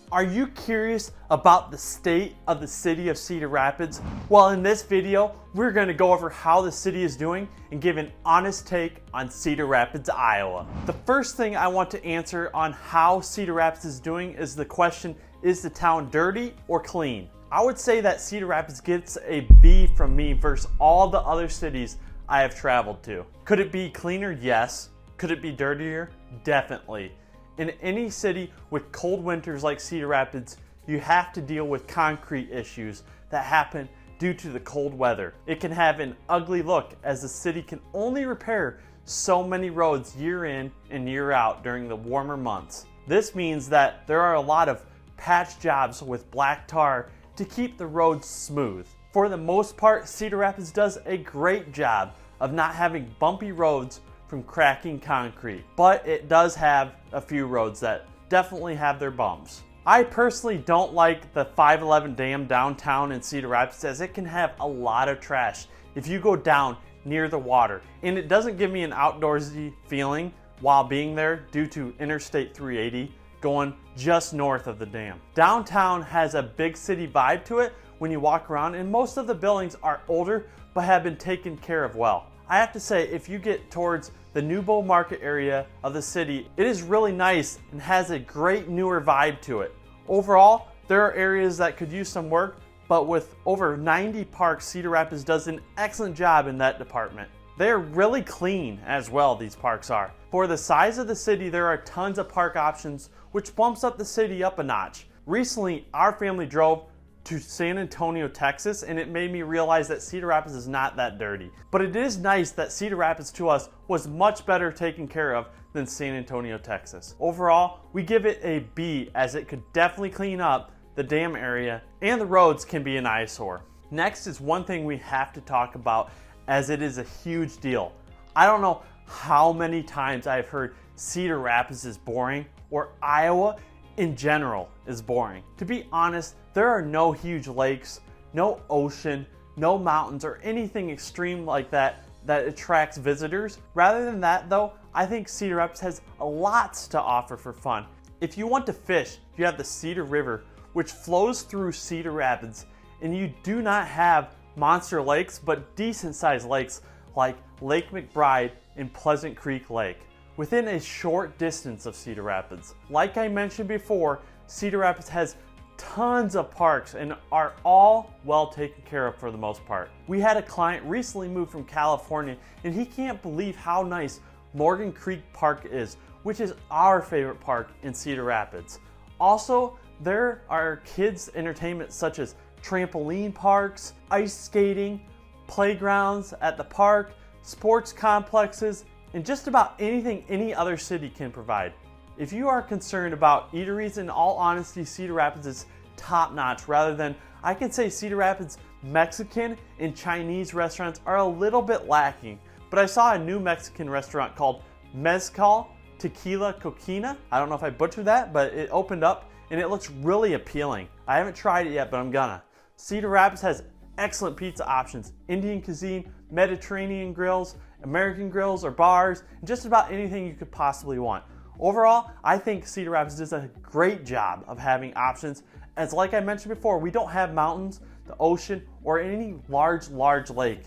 Are you curious about the state of the city of Cedar Rapids? Well, in this video, we're going to go over how the city is doing and give an honest take on Cedar Rapids, Iowa. The first thing I want to answer on how Cedar Rapids is doing is the question, is the town dirty or clean? I would say that Cedar Rapids gets a B from me versus all the other cities I have traveled to. Could it be cleaner? Yes. Could it be dirtier? Definitely. In any city with cold winters like Cedar Rapids, you have to deal with concrete issues that happen due to the cold weather. It can have an ugly look as the city can only repair so many roads year in and year out during the warmer months. This means that there are a lot of patch jobs with black tar to keep the roads smooth. For the most part, Cedar Rapids does a great job of not having bumpy roads from cracking concrete, but it does have a few roads that definitely have their bumps. I personally don't like the 511 dam downtown in Cedar Rapids as it can have a lot of trash if you go down near the water, and it doesn't give me an outdoorsy feeling while being there due to Interstate 380 going just north of the dam. Downtown has a big city vibe to it when you walk around, and most of the buildings are older but have been taken care of well. I have to say, if you get towards the Nubo Market area of the city, it is really nice and has a great newer vibe to it. Overall, there are areas that could use some work, but with over 90 parks, Cedar Rapids does an excellent job in that department. They are really clean as well, these parks are. For the size of the city, there are tons of park options, which bumps up the city up a notch. Recently, our family drove to San Antonio, Texas, and it made me realize that Cedar Rapids is not that dirty. But it is nice that Cedar Rapids to us was much better taken care of than San Antonio, Texas. Overall, we give it a B as it could definitely clean up the dam area and the roads can be an eyesore. Next is one thing we have to talk about as it is a huge deal. I don't know how many times I've heard Cedar Rapids is boring or Iowa in general is boring. To be honest, there are no huge lakes, no ocean, no mountains, or anything extreme like that that attracts visitors. Rather than that though, I think Cedar Rapids has lots to offer for fun. If you want to fish, you have the Cedar River, which flows through Cedar Rapids, and you do not have monster lakes, but decent sized lakes like Lake McBride and Pleasant Creek Lake, within a short distance of Cedar Rapids. Like I mentioned before, Cedar Rapids has tons of parks and are all well taken care of for the most part. We had a client recently move from California and he can't believe how nice Morgan Creek Park is, which is our favorite park in Cedar Rapids. Also, there are kids entertainment such as trampoline parks, ice skating, playgrounds at the park, sports complexes, and just about anything any other city can provide. If you are concerned about eateries, in all honesty, Cedar Rapids is top notch, rather than, I can say Cedar Rapids Mexican and Chinese restaurants are a little bit lacking. But I saw a new Mexican restaurant called Mezcal Tequila Coquina. I don't know if I butchered that, but it opened up and it looks really appealing. I haven't tried it yet, but I'm gonna. Cedar Rapids has excellent pizza options, Indian cuisine, Mediterranean grills, American grills or bars, and just about anything you could possibly want. Overall, I think Cedar Rapids does a great job of having options, as like I mentioned before, we don't have mountains, the ocean, or any large lake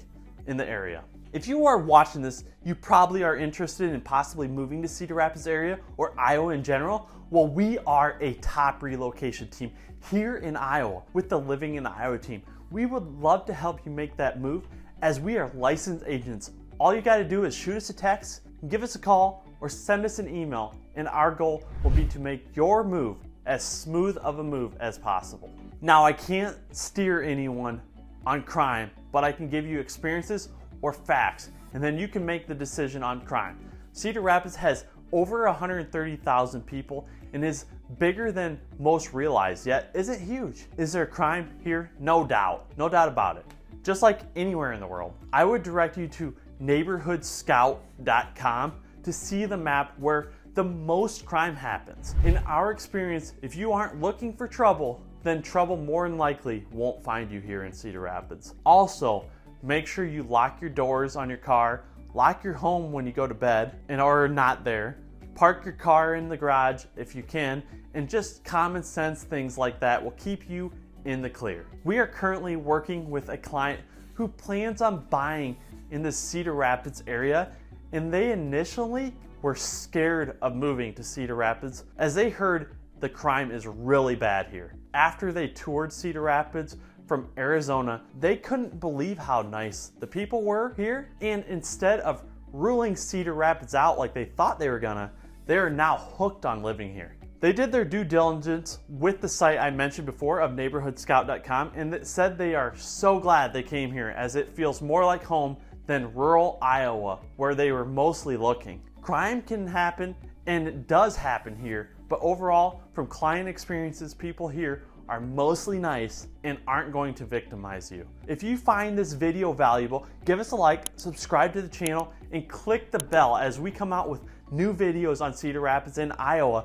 in the area. If you are watching this, you probably are interested in possibly moving to Cedar Rapids area or Iowa in general. Well, we are a top relocation team here in Iowa with the Living in Iowa team. We would love to help you make that move as we are licensed agents. All you got to do is shoot us a text, give us a call, or send us an email, and our goal will be to make your move as smooth of a move as possible. Now, I can't steer anyone on crime, but I can give you experiences or facts, and then you can make the decision on crime. Cedar Rapids has over 130,000 people and is bigger than most realize, yet isn't huge. Is there crime here? No doubt about it. Just like anywhere in the world. I would direct you to neighborhoodscout.com to see the map where the most crime happens. In our experience, if you aren't looking for trouble, then trouble more than likely won't find you here in Cedar Rapids. Also, make sure you lock your doors on your car, lock your home when you go to bed and are not there, park your car in the garage if you can, and just common sense things like that will keep you in the clear. We are currently working with a client who plans on buying in the Cedar Rapids area, and they initially were scared of moving to Cedar Rapids as they heard the crime is really bad here. After they toured Cedar Rapids from Arizona, they couldn't believe how nice the people were here, and instead of ruling Cedar Rapids out like they thought they were gonna, they are now hooked on living here. They did their due diligence with the site I mentioned before of neighborhoodscout.com, and it said they are so glad they came here as it feels more like home than rural Iowa where they were mostly looking. Crime can happen, and it does happen here, but overall, from client experiences, people here are mostly nice and aren't going to victimize you. If you find this video valuable, give us a like, subscribe to the channel, and click the bell as we come out with new videos on Cedar Rapids and Iowa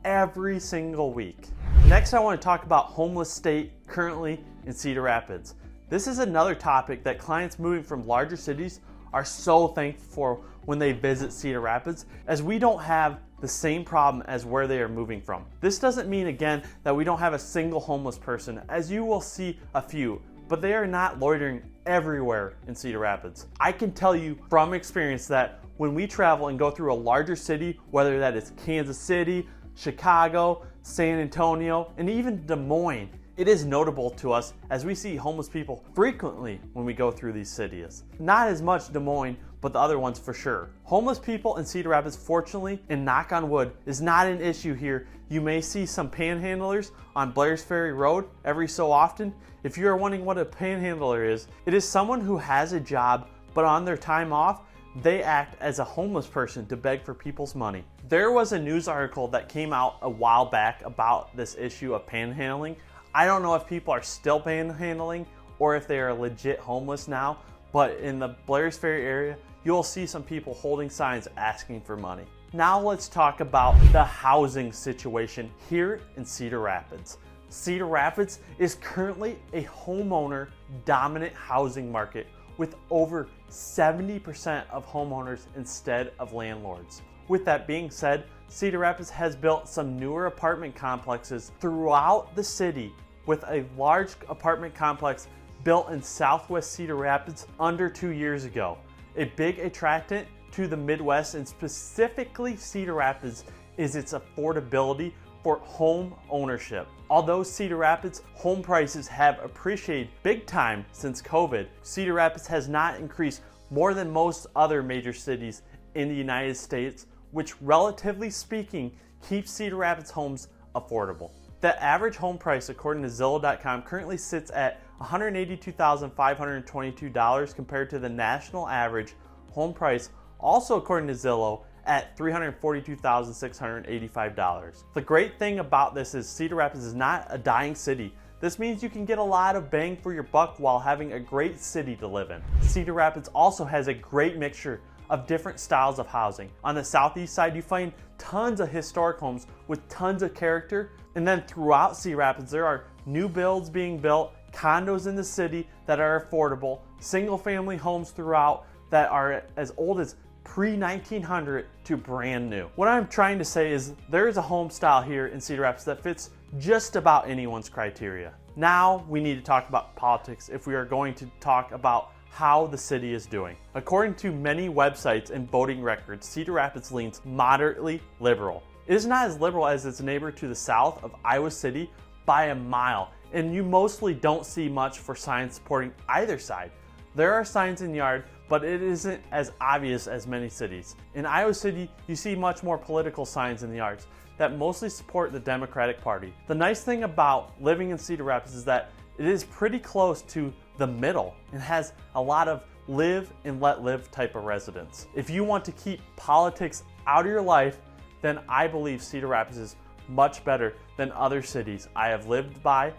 every single week. Next, I want to talk about homeless state currently in Cedar Rapids. This is another topic that clients moving from larger cities are so thankful for when they visit Cedar Rapids, as we don't have the same problem as where they are moving from. This doesn't mean, again, that we don't have a single homeless person, as you will see a few, but they are not loitering everywhere in Cedar Rapids. I can tell you from experience that when we travel and go through a larger city, whether that is Kansas City, Chicago, San Antonio, and even Des Moines, it is notable to us as we see homeless people frequently when we go through these cities. Not as much Des Moines, but the other ones for sure. Homeless people in Cedar Rapids, fortunately, and knock on wood, is not an issue here. You may see some panhandlers on Blair's Ferry Road every so often. If you are wondering what a panhandler is, it is someone who has a job, but on their time off, they act as a homeless person to beg for people's money. There was a news article that came out a while back about this issue of panhandling. I don't know if people are still panhandling or if they are legit homeless now, but in the Blair's Ferry area, you'll see some people holding signs asking for money. Now let's talk about the housing situation here in Cedar Rapids. Cedar Rapids is currently a homeowner dominant housing market with over 70% of homeowners instead of landlords. With that being said, Cedar Rapids has built some newer apartment complexes throughout the city, with a large apartment complex built in Southwest Cedar Rapids under 2 years ago. A big attractant to the Midwest, and specifically Cedar Rapids, is its affordability for home ownership. Although Cedar Rapids home prices have appreciated big time since COVID, Cedar Rapids has not increased more than most other major cities in the United States, which relatively speaking keeps Cedar Rapids homes affordable. The average home price, according to Zillow.com, currently sits at $182,522 compared to the national average home price, also according to Zillow, at $342,685. The great thing about this is Cedar Rapids is not a dying city. This means you can get a lot of bang for your buck while having a great city to live in. Cedar Rapids also has a great mixture of different styles of housing. On the southeast side, you find tons of historic homes with tons of character, and then throughout Cedar Rapids, there are new builds being built, condos in the city that are affordable, single family homes throughout that are as old as pre-1900 to brand new. What I'm trying to say is there is a home style here in Cedar Rapids that fits just about anyone's criteria. Now we need to talk about politics if we are going to talk about how the city is doing. According to many websites and voting records, Cedar Rapids leans moderately liberal. It is not as liberal as its neighbor to the south of Iowa City by a mile, and you mostly don't see much for signs supporting either side. There are signs in the yard, but it isn't as obvious as many cities. In Iowa City, you see much more political signs in the yards that mostly support the Democratic Party. The nice thing about living in Cedar Rapids is that it is pretty close to the middle and has a lot of live and let live type of residents. If you want to keep politics out of your life, then I believe Cedar Rapids is much better than other cities I have lived by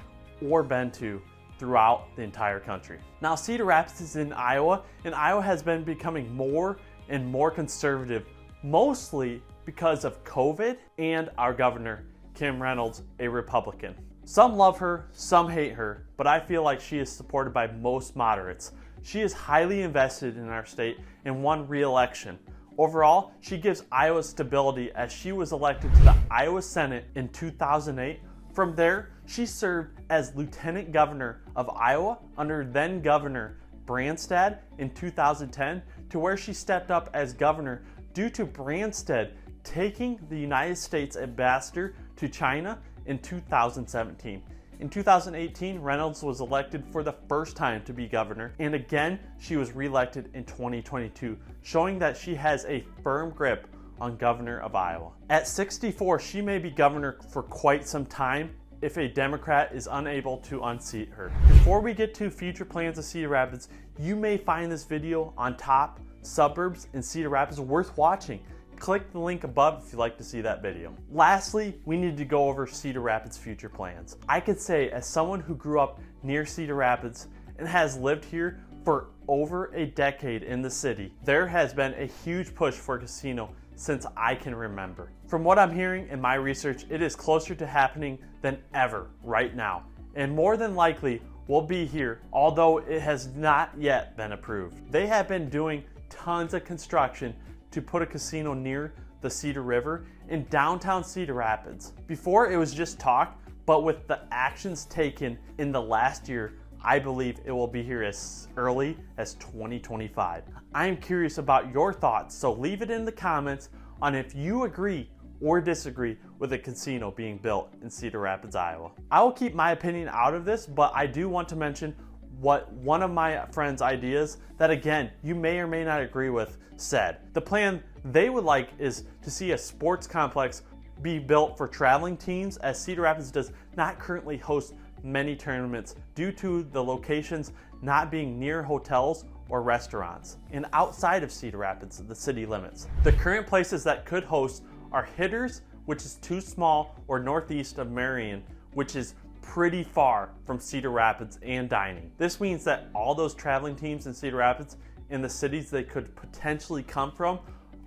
or been to throughout the entire country. Now, Cedar Rapids is in Iowa, and Iowa has been becoming more and more conservative, mostly because of COVID and our governor, Kim Reynolds, a Republican. Some love her, some hate her, but I feel like she is supported by most moderates. She is highly invested in our state and won re-election. Overall, she gives Iowa stability as she was elected to the Iowa Senate in 2008. From there, she served as Lieutenant Governor of Iowa under then Governor Branstad in 2010, to where she stepped up as governor due to Branstad taking the United States ambassador to China in 2017. In 2018, Reynolds was elected for the first time to be governor, and again, she was reelected in 2022, showing that she has a firm grip on governor of Iowa. At 64, she may be governor for quite some time if a Democrat is unable to unseat her. Before we get to future plans of Cedar Rapids, you may find this video on top suburbs in Cedar Rapids worth watching. Click the link above if you'd like to see that video. Lastly, we need to go over Cedar Rapids' future plans. I could say, as someone who grew up near Cedar Rapids and has lived here for over a decade in the city, there has been a huge push for a casino since I can remember. From what I'm hearing in my research, it is closer to happening than ever right now, and more than likely will be here, although it has not yet been approved. They have been doing tons of construction to put a casino near the Cedar River in downtown Cedar Rapids. Before, it was just talk, but with the actions taken in the last year, I believe it will be here as early as 2025. I am curious about your thoughts, so leave it in the comments on if you agree or disagree with a casino being built in Cedar Rapids, Iowa. I will keep my opinion out of this, but I do want to mention what one of my friends' ideas that, again, you may or may not agree with said. The plan they would like is to see a sports complex be built for traveling teams, as Cedar Rapids does not currently host many tournaments due to the locations not being near hotels or restaurants and outside of Cedar Rapids, the city limits. The current places that could host are Hitters, which is too small, or northeast of Marion, which is pretty far from Cedar Rapids and dining. This means that all those traveling teams in Cedar Rapids and the cities they could potentially come from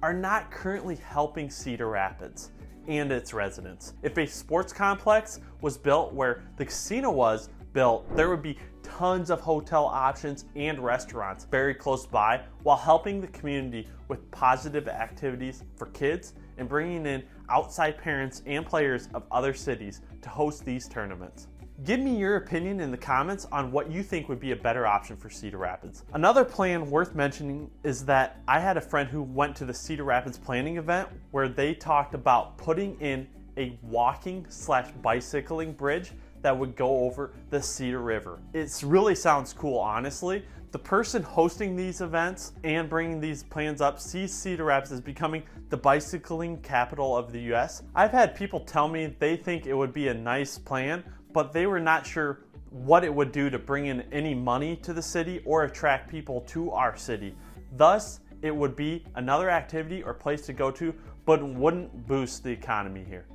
are not currently helping Cedar Rapids and its residents. If a sports complex was built where the casino was built, there would be tons of hotel options and restaurants very close by, while helping the community with positive activities for kids and bringing in outside parents and players of other cities to host these tournaments. Give me your opinion in the comments on what you think would be a better option for Cedar Rapids. Another plan worth mentioning is that I had a friend who went to the Cedar Rapids planning event where they talked about putting in a walking/bicycling bridge that would go over the Cedar River. It really sounds cool, honestly. The person hosting these events and bringing these plans up sees Cedar Rapids as becoming the bicycling capital of the US. I've had people tell me they think it would be a nice plan, but they were not sure what it would do to bring in any money to the city or attract people to our city. Thus, it would be another activity or place to go to, but wouldn't boost the economy here.